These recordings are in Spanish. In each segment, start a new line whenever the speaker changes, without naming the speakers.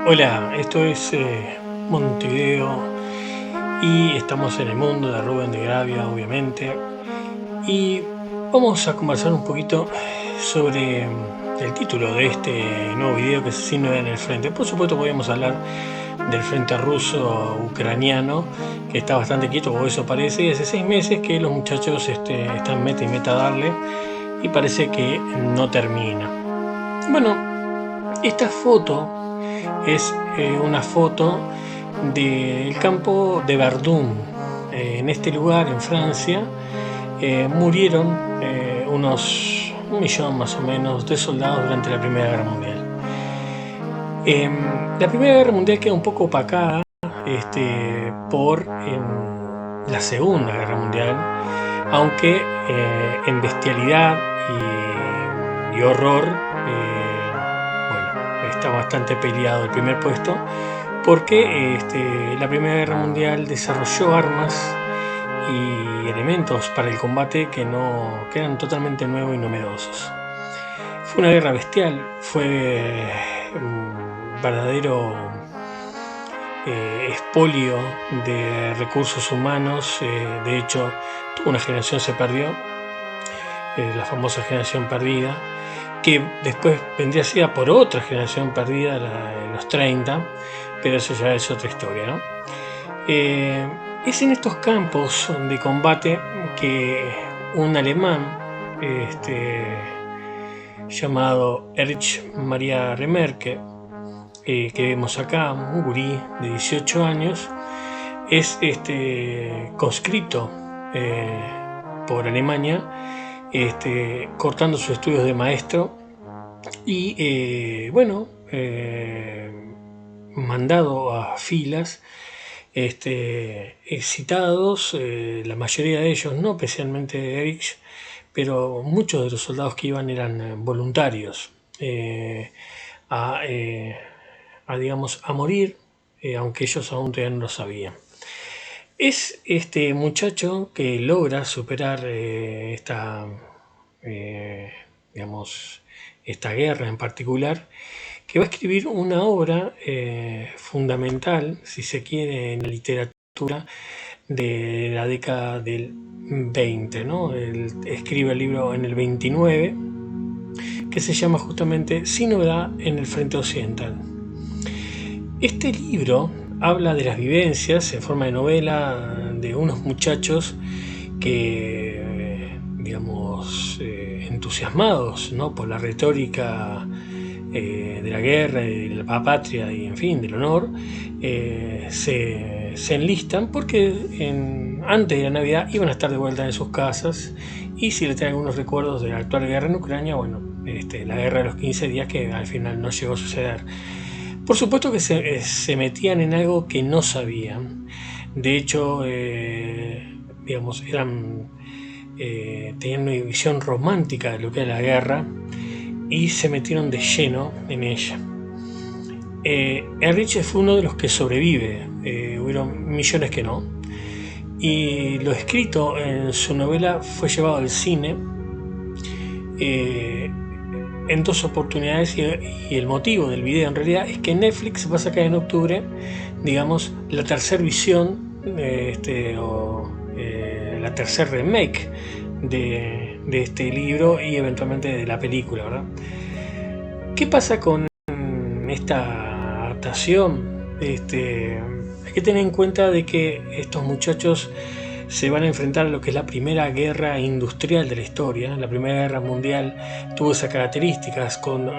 Hola, esto es Montevideo y estamos en el mundo de Rubén de Gravia, obviamente. Y vamos a conversar un poquito sobre el título de este nuevo video que es Sin novedad en el frente. Por supuesto, podríamos hablar del frente ruso-ucraniano, que está bastante quieto, o eso parece, y hace 6 meses que los muchachos están meta y meta a darle, y parece que no termina. Bueno, esta foto es una foto del campo de Verdun. En este lugar, en Francia, murieron un millón más o menos de soldados durante la Primera Guerra Mundial. La Primera Guerra Mundial queda un poco opacada por la Segunda Guerra Mundial, aunque en bestialidad y horror, bueno, está bastante peleado el primer puesto, porque la Primera Guerra Mundial desarrolló armas y elementos para el combate que eran totalmente nuevos y novedosos. Fue una guerra bestial, fue un verdadero expolio de recursos humanos. De hecho, toda una generación se perdió, la famosa generación perdida, que después vendría seguida por otra generación perdida, en los 30, pero eso ya es otra historia, ¿no? Es en estos campos de combate que un alemán llamado Erich Maria Remarque, que vemos acá, un gurí de 18 años, es conscripto por Alemania, cortando sus estudios de maestro y mandado a filas, excitados, la mayoría de ellos, no especialmente Erich, pero muchos de los soldados que iban eran voluntarios a, eh, digamos, a morir, aunque ellos aún todavía no lo sabían. Es este muchacho que logra superar eh, digamos, esta guerra en particular, que va a escribir una obra fundamental, si se quiere, en la literatura de la década del 20, ¿no? Él escribe el libro en el 29, que se llama justamente Sin novedad en el frente occidental. Este libro habla de las vivencias en forma de novela de unos muchachos que, entusiasmados, ¿no?, por la retórica de la guerra y de la patria y, en fin, del honor, se enlistan porque antes de la Navidad iban a estar de vuelta en sus casas, y si le traen algunos recuerdos de la actual guerra en Ucrania, bueno, la guerra de los 15 días que al final no llegó a suceder. Por supuesto que se metían en algo que no sabían. De hecho, tenían una visión romántica de lo que era la guerra y se metieron de lleno en ella. Erich fue uno de los que sobrevive, hubieron millones que no, y lo escrito en su novela fue llevado al cine en 2 oportunidades, y el motivo del video en realidad es que Netflix va a sacar en octubre, digamos, la tercera visión, la tercer remake de este libro y eventualmente de la película, ¿verdad? ¿Qué pasa con esta adaptación? Hay que tener en cuenta de que estos muchachos se van a enfrentar a lo que es la primera guerra industrial de la historia. La Primera Guerra Mundial tuvo esas características, con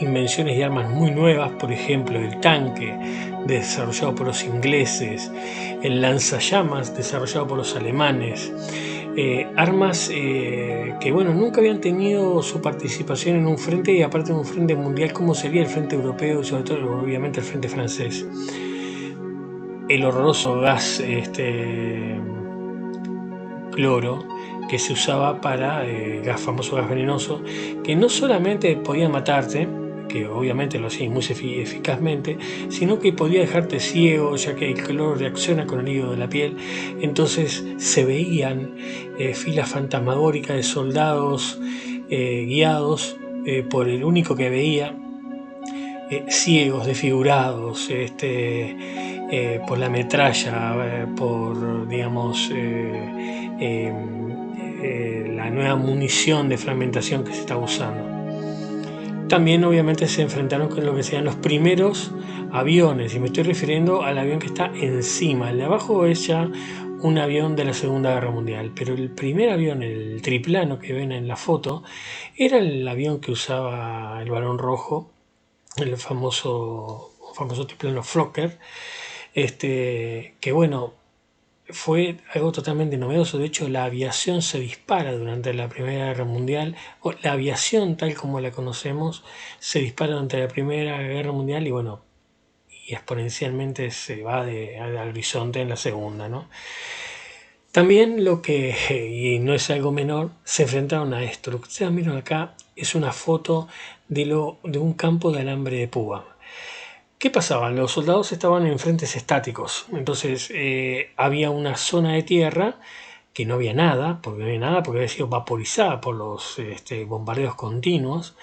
invenciones de armas muy nuevas, por ejemplo el tanque desarrollado por los ingleses, el lanzallamas desarrollado por los alemanes, armas que, bueno, nunca habían tenido su participación en un frente, y aparte de un frente mundial como sería el frente europeo y sobre todo obviamente el frente francés. El horroroso gas cloro que se usaba para famoso gas venenoso, que no solamente podía matarte, que obviamente lo hacía muy eficazmente, sino que podía dejarte ciego, ya que el cloro reacciona con el líquido de la piel. Entonces se veían filas fantasmagóricas de soldados guiados por el único que veía, ciegos, desfigurados, por la metralla, por, digamos, la nueva munición de fragmentación que se está usando. También obviamente se enfrentaron con lo que sean los primeros aviones, y me estoy refiriendo al avión que está encima. El de abajo es ya un avión de la Segunda Guerra Mundial, pero el primer avión, el triplano que ven en la foto, era el avión que usaba el Barón Rojo, el famoso triplano Fokker, que bueno, fue algo totalmente novedoso. De hecho, la aviación se dispara durante la Primera Guerra Mundial, o la aviación tal como la conocemos se dispara durante la Primera Guerra Mundial, y bueno, y exponencialmente se va al horizonte en la Segunda, ¿no? También lo que, y no es algo menor, se enfrentaron a esto. Lo que ustedes miran acá es una foto de un campo de alambre de púa. ¿Qué pasaba? Los soldados estaban en frentes estáticos, entonces había una zona de tierra que no había nada, porque había sido vaporizada por los bombardeos continuos,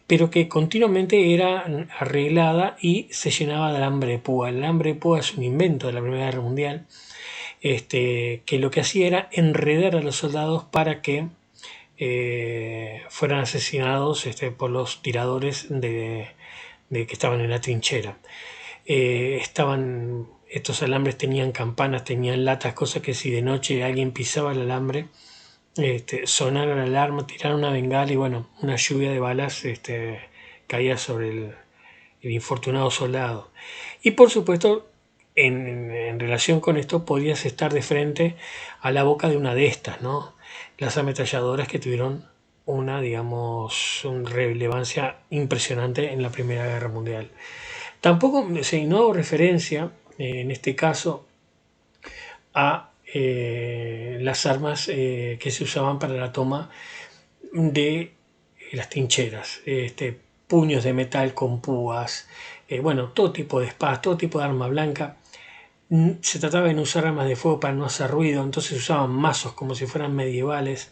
pero que continuamente era arreglada y se llenaba de alambre de púa. El alambre de púa es un invento de la Primera Guerra Mundial, que lo que hacía era enredar a los soldados para que fueran asesinados por los tiradores de que estaban en la trinchera. Estos alambres tenían campanas, tenían latas, cosas que si de noche alguien pisaba el alambre, sonara la alarma, tiraron una bengala y bueno, una lluvia de balas caía sobre el infortunado soldado. Y por supuesto, en relación con esto, podías estar de frente a la boca de una de estas, ¿no? Las ametralladoras que tuvieron una, digamos, una relevancia impresionante en la Primera Guerra Mundial. Tampoco, no hago referencia, en este caso, a las armas que se usaban para la toma de las trincheras, puños de metal con púas, bueno, todo tipo de espadas, todo tipo de arma blanca. Se trataba de no usar armas de fuego para no hacer ruido, entonces usaban mazos como si fueran medievales,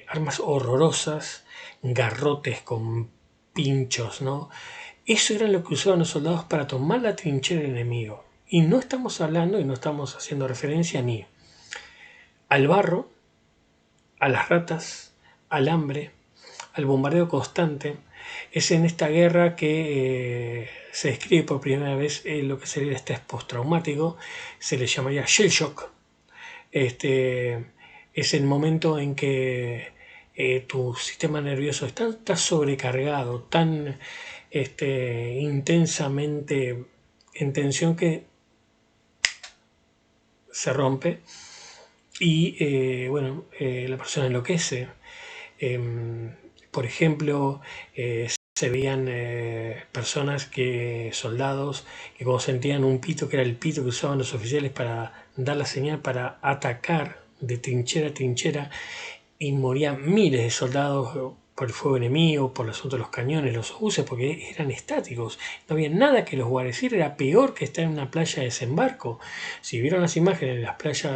armas horrorosas, garrotes con pinchos, ¿no? Eso era lo que usaban los soldados para tomar la trinchera del enemigo. Y no estamos hablando y no estamos haciendo referencia ni al barro, a las ratas, al hambre, al bombardeo constante. Es en esta guerra que se describe por primera vez lo que sería el estrés postraumático, se le llamaría shell shock. Es el momento en que tu sistema nervioso está sobrecargado, tan intensamente en tensión que se rompe y la persona enloquece. Por ejemplo, se veían personas soldados, que cuando sentían un pito, que era el pito que usaban los oficiales para dar la señal para atacar de trinchera a trinchera, y morían miles de soldados por el fuego enemigo, por el asunto de los cañones, los obuses, porque eran estáticos, no había nada que los guareciera, era peor que estar en una playa de desembarco. Si vieron las imágenes de las playas,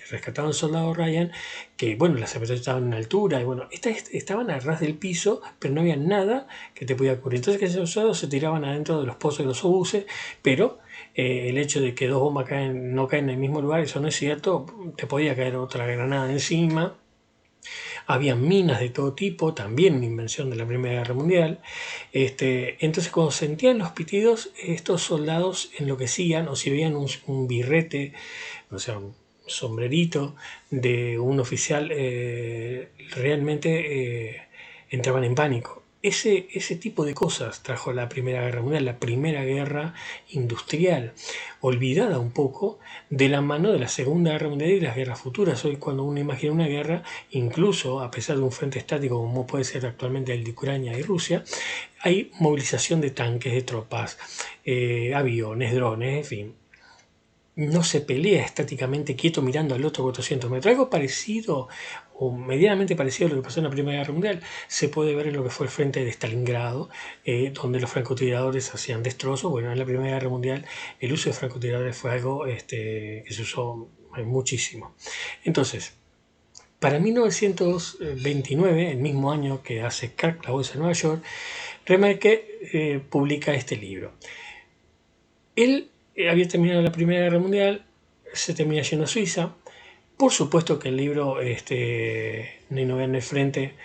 rescataron al soldado Ryan, que bueno, las ametralladoras estaban en altura, y bueno, estaban a ras del piso, pero no había nada que te pudiera cubrir. Entonces que esos soldados se tiraban adentro de los pozos de los obuses, pero el hecho de que dos bombas no caen en el mismo lugar, eso no es cierto, te podía caer otra granada encima. Había minas de todo tipo, también una invención de la Primera Guerra Mundial. Entonces cuando sentían los pitidos, estos soldados enloquecían, o si veían un birrete, o sea, un sombrerito de un oficial, realmente entraban en pánico. Ese tipo de cosas trajo la Primera Guerra Mundial, la primera guerra industrial, olvidada un poco de la mano de la Segunda Guerra Mundial y las guerras futuras. Hoy cuando uno imagina una guerra, incluso a pesar de un frente estático como puede ser actualmente el de Ucrania y Rusia, hay movilización de tanques, de tropas, aviones, drones, en fin. No se pelea estáticamente quieto mirando al otro 400 metros. Algo parecido o medianamente parecido a lo que pasó en la Primera Guerra Mundial se puede ver en lo que fue el frente de Stalingrado, donde los francotiradores hacían destrozos. Bueno, en la Primera Guerra Mundial el uso de francotiradores fue algo que se usó muchísimo. Entonces, Para 1929, el mismo año que hace Kirk, La Bolsa de Nueva York, Remeke publica este libro. Él había terminado la Primera Guerra Mundial, se termina yendo a Suiza. Por supuesto que el libro No en el frente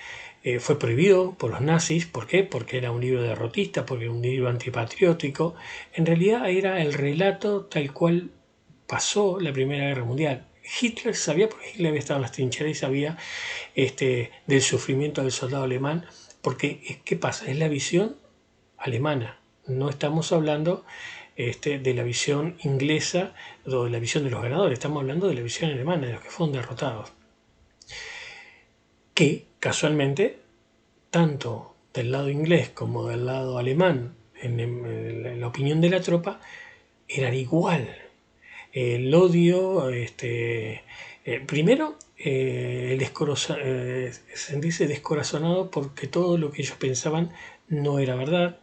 fue prohibido por los nazis. ¿Por qué? Porque era un libro derrotista, porque era un libro antipatriótico. En realidad era el relato tal cual pasó la Primera Guerra Mundial. Hitler sabía, porque Hitler había estado en las trincheras y sabía del sufrimiento del soldado alemán, porque ¿qué pasa? Es la visión alemana. No estamos hablando de la visión inglesa o de la visión de los ganadores, estamos hablando de la visión alemana, de los que fueron derrotados. Que casualmente, tanto del lado inglés como del lado alemán, en la opinión de la tropa, eran igual. El odio, primero, sentirse descorazonado porque todo lo que ellos pensaban no era verdad,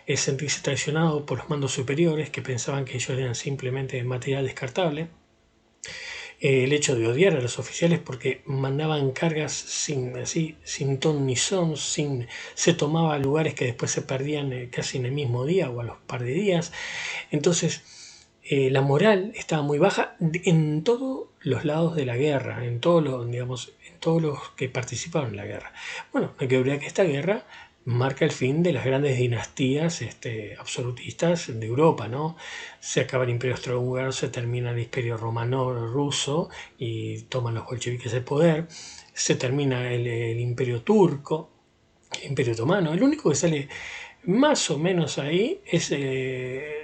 es sentirse traicionado por los mandos superiores que pensaban que ellos eran simplemente material descartable, el hecho de odiar a los oficiales porque mandaban cargas sin ton ni son, se tomaba lugares que después se perdían casi en el mismo día o a los par de días. Entonces la moral estaba muy baja en todos los lados de la guerra, en todos los que participaron en la guerra. Bueno, no hay que olvidar que esta guerra marca el fin de las grandes dinastías absolutistas de Europa, ¿no? Se acaba el Imperio Austrohúngaro, se termina el Imperio Romano ruso y toman los bolcheviques el poder, se termina el Imperio Turco, el Imperio Otomano. El único que sale más o menos ahí es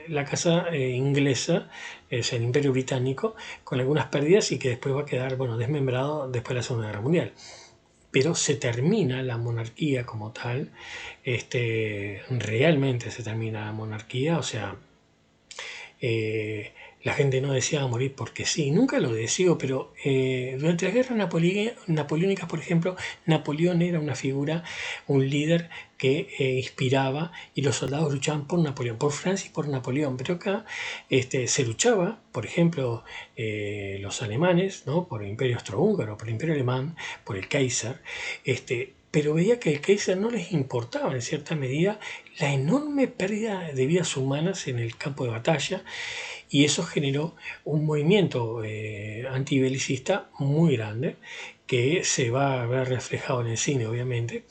la casa inglesa, es el Imperio Británico, con algunas pérdidas y que después va a quedar desmembrado después de la Segunda Guerra Mundial. Pero se termina la monarquía como tal, realmente se termina la monarquía, o sea, la gente no deseaba morir porque sí, nunca lo deseó, pero durante las guerras napoleónicas, por ejemplo, Napoleón era una figura, un líder que inspiraba y los soldados luchaban por Napoleón, por Francia y por Napoleón, pero acá se luchaba, por ejemplo, los alemanes, ¿no? Por el Imperio Austrohúngaro, por el Imperio Alemán, por el Kaiser, pero veía que al Kaiser no les importaba en cierta medida la enorme pérdida de vidas humanas en el campo de batalla, y eso generó un movimiento antibelicista muy grande que se va a ver reflejado en el cine, obviamente.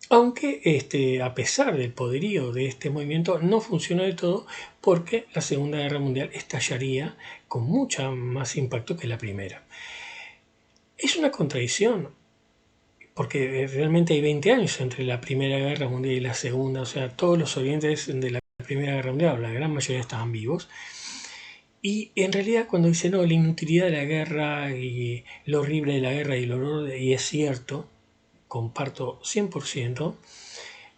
Aunque a pesar del poderío de este movimiento no funcionó del todo, porque la Segunda Guerra Mundial estallaría con mucho más impacto que la primera. Es una contradicción, porque realmente hay 20 años entre la Primera Guerra Mundial y la Segunda, o sea, todos los sobrevivientes de la Primera Guerra Mundial, la gran mayoría estaban vivos. Y en realidad cuando dice no, la inutilidad de la guerra y lo horrible de la guerra y el horror, y es cierto, comparto 100%,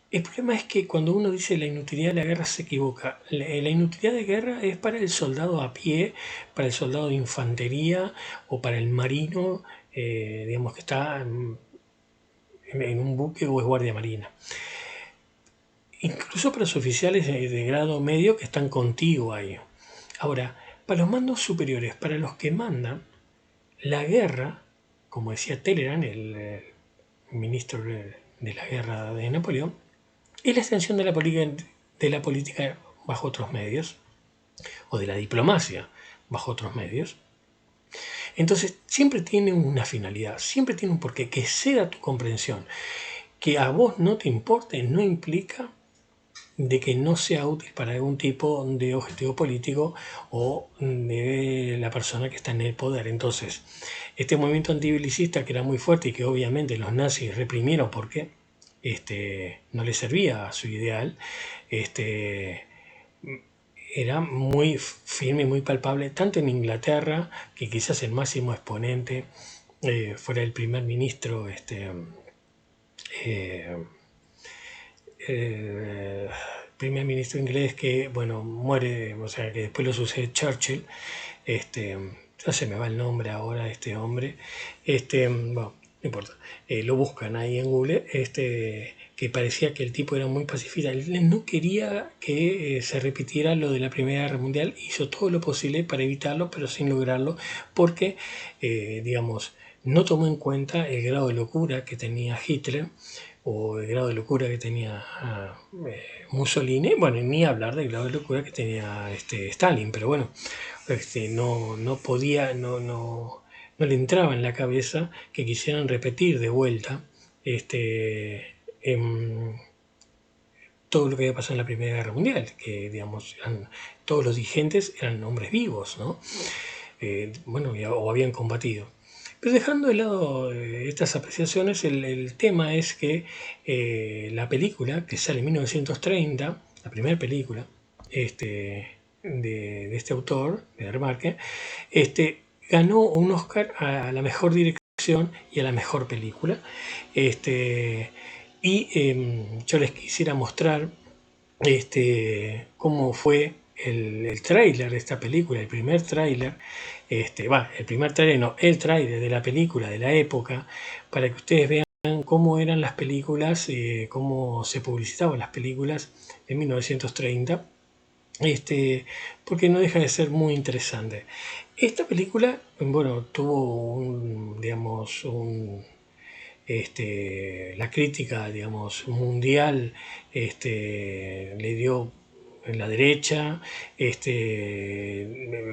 el problema es que cuando uno dice la inutilidad de la guerra se equivoca. La inutilidad de guerra es para el soldado a pie, para el soldado de infantería o para el marino, digamos que está en un buque o es guardia marina. Incluso para los oficiales de grado medio que están contigo ahí. Ahora, para los mandos superiores, para los que mandan, la guerra, como decía Talleyrand, el ministro de la guerra de Napoleón, es la extensión de la política bajo otros medios, o de la diplomacia bajo otros medios. Entonces, siempre tiene una finalidad, siempre tiene un porqué, que sea tu comprensión. Que a vos no te importe no implica de que no sea útil para algún tipo de objetivo político o de la persona que está en el poder. Entonces, este movimiento antibelicista, que era muy fuerte y que obviamente los nazis reprimieron porque no les servía a su ideal, era muy firme y muy palpable, tanto en Inglaterra, que quizás el máximo exponente fuera el primer ministro primer ministro inglés que, muere, o sea, que después lo sucede Churchill, ya se me va el nombre ahora de este hombre, no importa, lo buscan ahí en Google, que parecía que el tipo era muy pacifista, él no quería que se repitiera lo de la Primera Guerra Mundial, hizo todo lo posible para evitarlo, pero sin lograrlo, porque, no tomó en cuenta el grado de locura que tenía Hitler o el grado de locura que tenía Mussolini, bueno, ni hablar del grado de locura que tenía Stalin, pero bueno, no podía, no le entraba en la cabeza que quisieran repetir de vuelta en todo lo que había pasado en la Primera Guerra Mundial, que digamos, todos los dirigentes eran hombres vivos, ¿no? Bueno, o habían combatido. Pero dejando de lado estas apreciaciones, el tema es que la película, que sale en 1930, la primera película de este autor, de Remarque, ganó un Oscar a la mejor dirección y a la mejor película. Yo les quisiera mostrar cómo fue el tráiler de esta película, el primer tráiler, el primer tráiler no, el tráiler de la película de la época, para que ustedes vean cómo eran las películas, cómo se publicitaban las películas en 1930, porque no deja de ser muy interesante. Esta película, bueno, tuvo la crítica, digamos, mundial le dio en la derecha,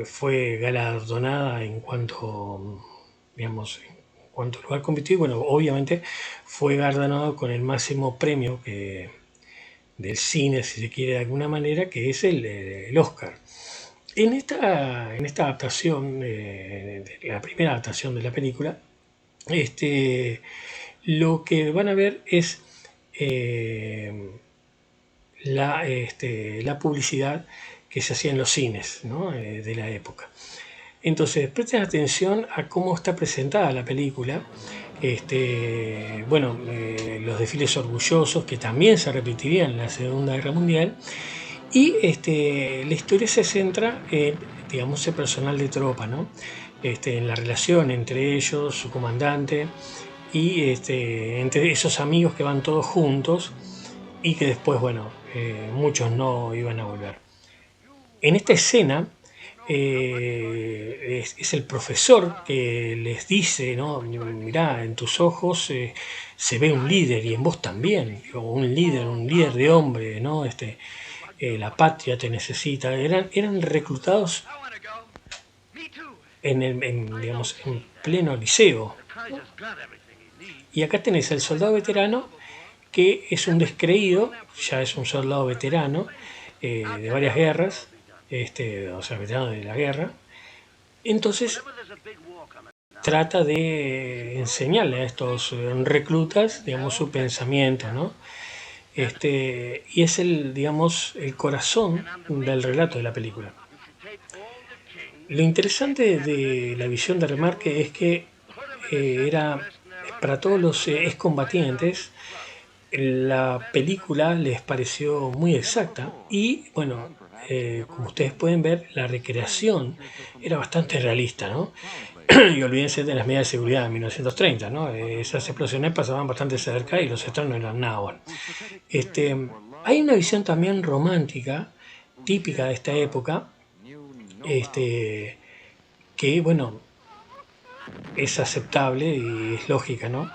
fue galardonada en cuanto, digamos, en cuanto al lugar competitivo. Bueno, obviamente fue galardonado con el máximo premio del cine, si se quiere de alguna manera, que es el Oscar. En esta adaptación, la primera adaptación de la película, lo que van a ver es la publicidad que se hacía en los cines, ¿no? De la época. Entonces, presten atención a cómo está presentada la película. Los desfiles orgullosos que también se repetirían en la Segunda Guerra Mundial. Y la historia se centra en, digamos, el personal de tropa, ¿no? En la relación entre ellos, su comandante, y entre esos amigos que van todos juntos y que después, bueno, muchos no iban a volver. En esta escena es el profesor que les dice, ¿no? Mirá, en tus ojos se ve un líder y en vos también, un líder de hombre, ¿no? La patria te necesita. Eran reclutados digamos, en pleno liceo, ¿no? Y acá tenés al soldado veterano, que es un descreído, ya es un soldado veterano de varias guerras, o sea, veterano de la guerra. Entonces trata de enseñarle a estos reclutas, digamos, su pensamiento, ¿no? Y es digamos, el corazón del relato de la película. Lo interesante de la visión de Remarque es que era para todos los excombatientes, la película les pareció muy exacta y, bueno, como ustedes pueden ver, la recreación era bastante realista, ¿no? Y olvídense de las medidas de seguridad de 1930, ¿no? Esas explosiones pasaban bastante cerca y los estrenos no eran nada bueno. Hay una visión también romántica, típica de esta época, que, bueno, es aceptable y es lógica, ¿no?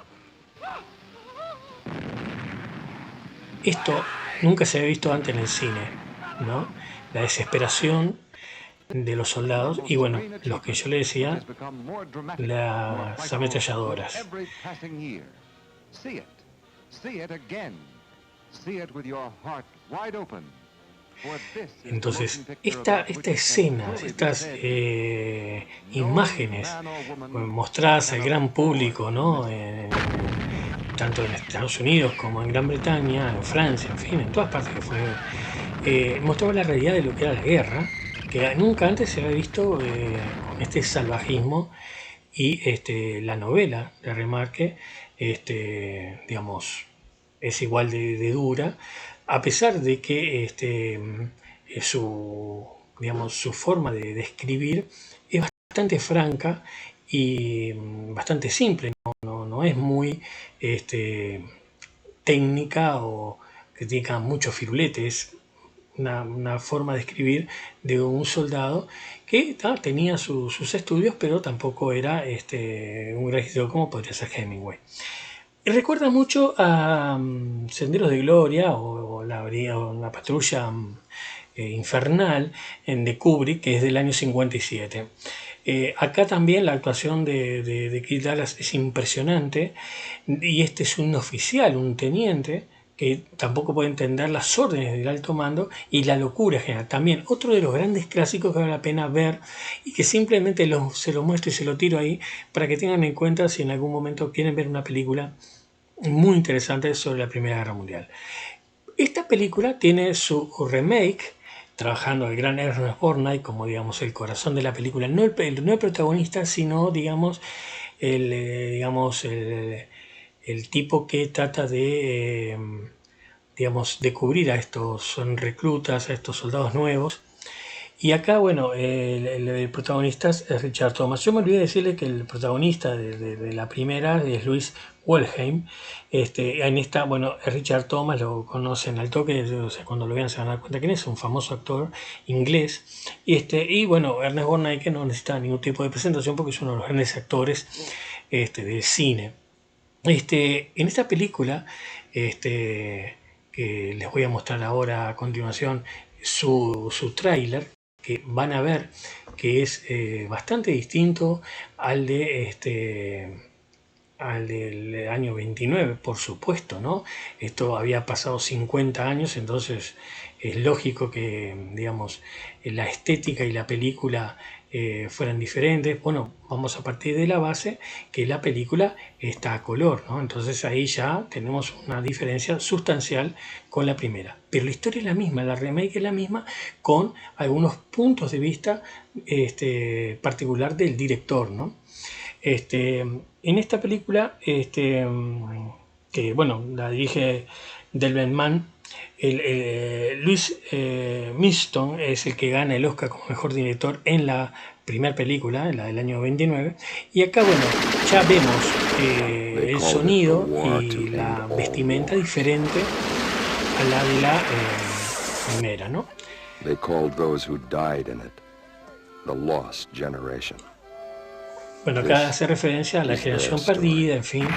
Esto nunca se había visto antes en el cine, ¿no? La desesperación de los soldados y, bueno, los que yo le decía, las ametralladoras. Entonces, esta escena, estas imágenes mostradas al gran público, ¿no? Tanto en Estados Unidos como en Gran Bretaña, en Francia, en fin, en todas partes que fue, mostraba la realidad de lo que era la guerra, que nunca antes se había visto con este salvajismo, y la novela de Remarque, digamos, es igual de dura, a pesar de que su forma de escribir es bastante franca y bastante simple, no es muy técnica o que tenga muchos firuletes, una forma de escribir de un soldado que tenía sus estudios, pero tampoco era un gran escritor como podría ser Hemingway. Recuerda mucho a Senderos de Gloria o la Patrulla Infernal de Kubrick, que es del año 57. Acá también la actuación de Kirk Douglas es impresionante, y este es un oficial, un teniente, que tampoco puede entender las órdenes del alto mando y la locura general. También otro de los grandes clásicos que vale la pena ver y que simplemente se lo muestro y se lo tiro ahí para que tengan en cuenta si en algún momento quieren ver una película muy interesante sobre la Primera Guerra Mundial. Esta película tiene su remake, trabajando el gran Ernest Borgnine como, digamos, el corazón de la película, no el protagonista, sino, digamos, el tipo que trata de cubrir a estos reclutas, a estos soldados nuevos. Y acá, bueno, el protagonista es Richard Thomas. Yo me olvidé decirle que el protagonista de la primera es Louis Wellheim. En esta, bueno, es Richard Thomas, lo conocen al toque, o sea, cuando lo vean se van a dar cuenta quién es, un famoso actor inglés. Y bueno, Ernest Borgnine, que no necesita ningún tipo de presentación porque es uno de los grandes actores del cine. En esta película, que les voy a mostrar ahora a continuación, su tráiler, que van a ver que es bastante distinto al al del año 29, por supuesto, ¿no? Esto había pasado 50 años, entonces es lógico que, digamos, la estética y la película fueran diferentes. Bueno, vamos a partir de la base que la película está a color, ¿no? Entonces ahí ya tenemos una diferencia sustancial con la primera. Pero la historia es la misma, la remake es la misma, con algunos puntos de vista particular del director, ¿no? En esta película, que bueno, la dirige Delvin Mann, Louis Milestone es el que gana el Oscar como mejor director en la primera película, en la del año 29. Y acá, bueno, ya vemos el sonido y la vestimenta diferente a la de la primera, ¿no?
They called those who died in it the Lost Generation.
Bueno, acá hace referencia a la generación perdida, en fin.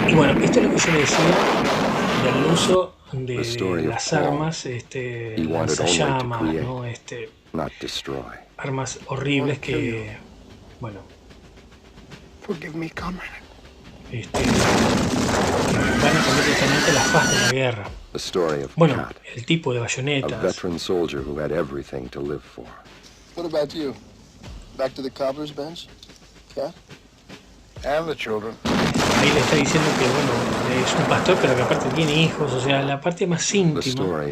Y bueno, esto es lo que yo le decía del uso de las armas, lanzallamas, ¿no? Armas horribles que, bueno, que van a cambiar totalmente la faz de la guerra. Bueno, el tipo de bayonetas.
What about you? Back to the cobbler's bench? Cat? And the children.
Ahí le está diciendo que, bueno, es un pastor, pero que aparte tiene hijos, o sea, la parte más íntima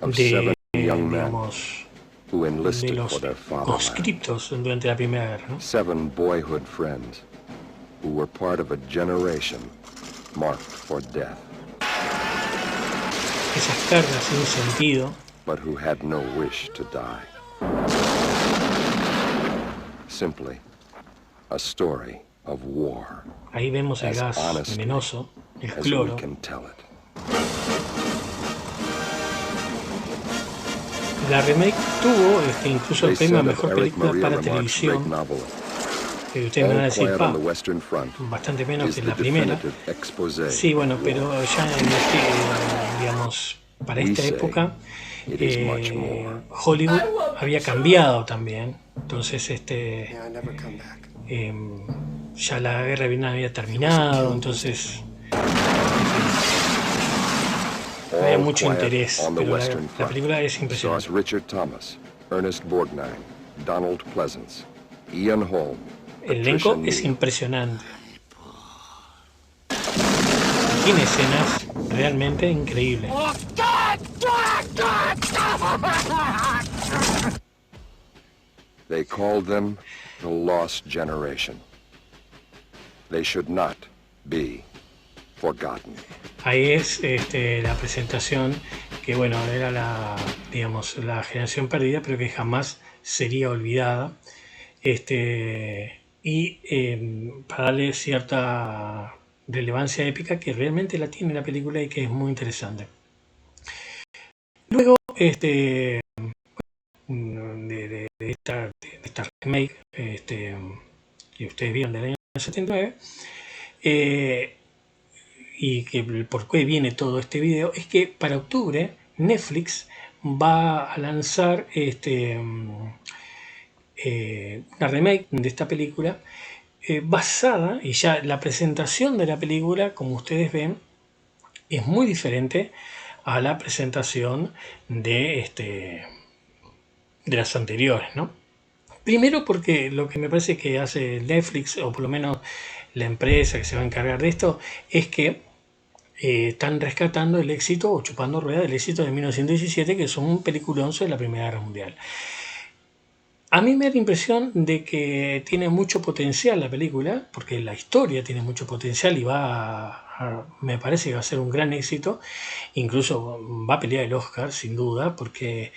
de, digamos, de los conscriptos durante la Primera Guerra, ¿no?
7 boyhood friends who were part of a generation marked for death.
Esas cargas sin sentido.
But who had no wish to die. Simply a story of war.
Ahí vemos el gas venenoso, el cloro. La remake tuvo incluso el premio a mejor película para televisión. Ustedes me van a decir, bastante menos que la primera. Sí, bueno, pero ya digamos, para esta época Hollywood había cambiado también. Entonces ya la guerra de Vietnam había terminado, entonces había mucho interés, pero la película es impresionante.
Richard Thomas, Ernest Borgnine, Donald Pleasence, Ian Holm.
El elenco es impresionante. Tiene escenas realmente increíbles.
They called them the Lost Generation. They should not be forgotten.
Ahí es la presentación que, bueno, era digamos, la generación perdida, pero que jamás sería olvidada. Para darle cierta relevancia épica que realmente la tiene la película y que es muy interesante. Luego de esta remake que ustedes vieron del año 79, y que por qué viene todo este video, es que para octubre Netflix va a lanzar una remake de esta película basada, y ya la presentación de la película, como ustedes ven, es muy diferente a la presentación de las anteriores, ¿no? Primero porque lo que me parece que hace Netflix, o por lo menos la empresa que se va a encargar de esto, es que están rescatando el éxito o chupando rueda del éxito de 1917, que es un peliculón sobre la Primera Guerra Mundial. A mí me da la impresión de que tiene mucho potencial la película, porque la historia tiene mucho potencial y me parece que va a ser un gran éxito. Incluso va a pelear el Oscar, sin duda, porque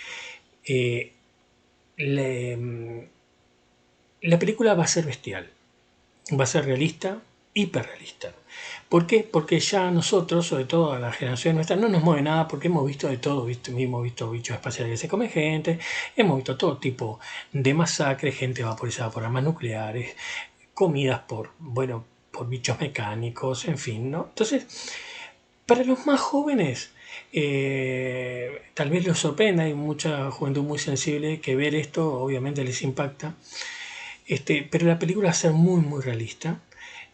la película va a ser bestial, va a ser realista, hiperrealista. ¿Por qué? Porque ya nosotros, sobre todo a la generación nuestra, no nos mueve nada porque hemos visto de todo, hemos visto bichos espaciales que se comen gente, hemos visto todo tipo de masacres, gente vaporizada por armas nucleares, comidas por bichos mecánicos, en fin, ¿no? Entonces, para los más jóvenes, tal vez los sorprenda, hay mucha juventud muy sensible que ver esto obviamente les impacta, pero la película va a ser muy muy realista.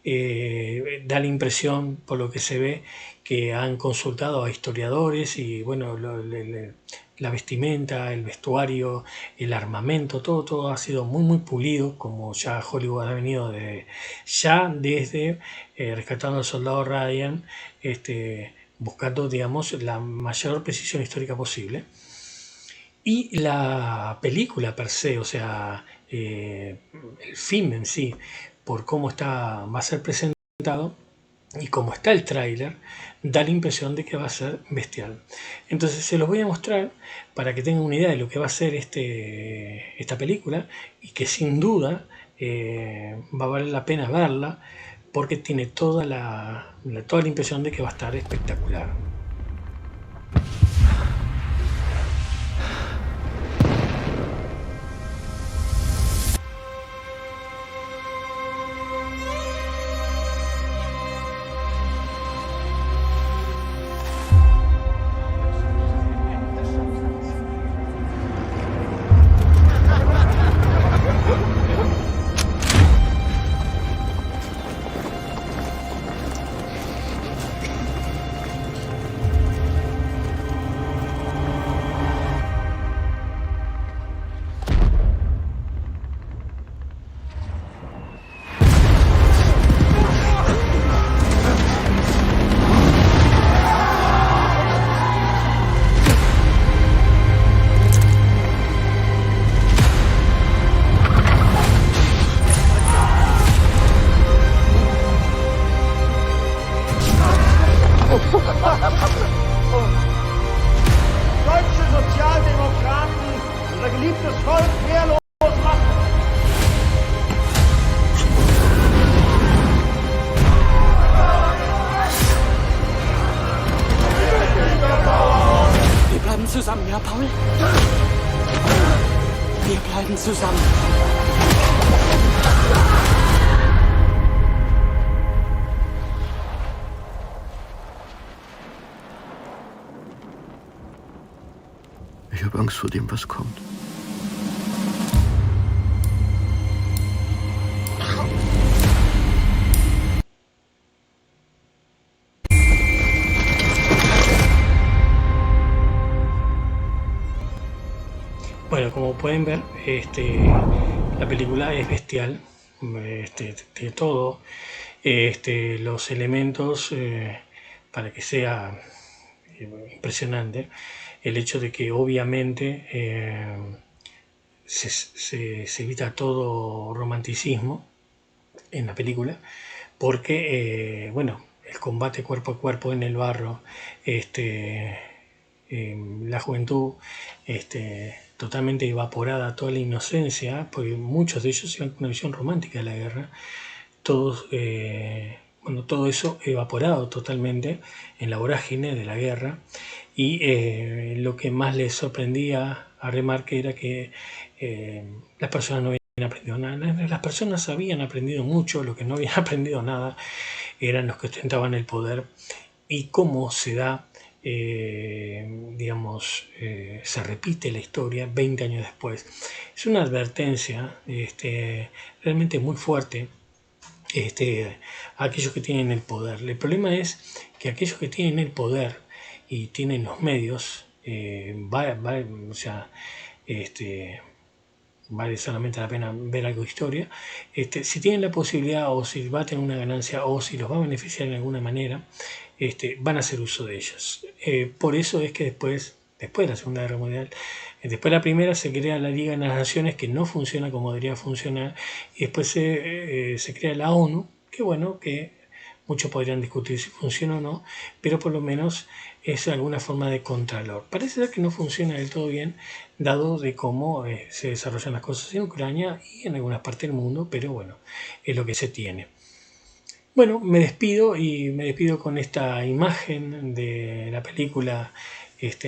Da la impresión, por lo que se ve, que han consultado a historiadores y bueno, la vestimenta, el vestuario, el armamento, todo ha sido muy muy pulido, como ya Hollywood ha venido desde Rescatando al Soldado Ryan, buscando, digamos, la mayor precisión histórica posible. Y la película per se, o sea, el film en sí, por cómo va a ser presentado y cómo está el tráiler, da la impresión de que va a ser bestial. Entonces se los voy a mostrar para que tengan una idea de lo que va a ser esta película, y que sin duda va a valer la pena verla, porque tiene toda la impresión de que va a estar espectacular.
Deutsche Sozialdemokraten, unser geliebtes Volk wehrlos machen.
Wir bleiben zusammen, ja, Paul? Wir bleiben zusammen.
Ich habe Angst vor dem, was kommt.
Bueno, como pueden ver, la película es bestial, tiene todo, los elementos para que sea impresionante. El hecho de que obviamente se evita todo romanticismo en la película, porque bueno, el combate cuerpo a cuerpo en el barro, la juventud totalmente evaporada, toda la inocencia, porque muchos de ellos iban con una visión romántica de la guerra, todos todo eso evaporado totalmente en la vorágine de la guerra. Y lo que más le sorprendía a Remarque era que las personas no habían aprendido nada. Las personas habían aprendido mucho, lo que no habían aprendido nada eran los que ostentaban el poder y cómo se da, se repite la historia 20 años después. Es una advertencia realmente muy fuerte a aquellos que tienen el poder. El problema es que aquellos que tienen el poder y tienen los medios, vale solamente la pena ver algo de historia, si tienen la posibilidad o si va a tener una ganancia o si los va a beneficiar de alguna manera, van a hacer uso de ellos. Por eso es que después de la Segunda Guerra Mundial, después de la Primera se crea la Liga de las Naciones, que no funciona como debería funcionar, y después se crea la ONU, que bueno, que muchos podrían discutir si funciona o no, pero por lo menos es alguna forma de contralor. Parece ser que no funciona del todo bien, dado de cómo se desarrollan las cosas en Ucrania y en algunas partes del mundo, pero bueno, es lo que se tiene. Bueno, me despido con esta imagen de la película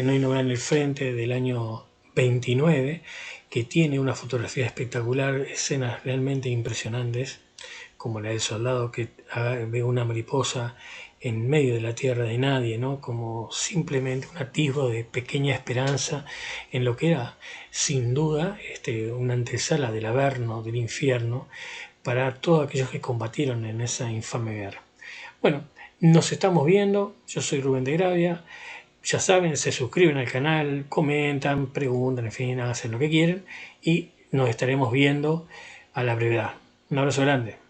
No hay novedad en el frente del año 29, que tiene una fotografía espectacular, escenas realmente impresionantes, como la del soldado que ve una mariposa en medio de la tierra de nadie, ¿no? Como simplemente un atisbo de pequeña esperanza en lo que era, sin duda, una antesala del Averno, del infierno, para todos aquellos que combatieron en esa infame guerra. Bueno, nos estamos viendo, yo soy Rubén de Gravia, ya saben, se suscriben al canal, comentan, preguntan, en fin, hacen lo que quieren y nos estaremos viendo a la brevedad. Un abrazo grande.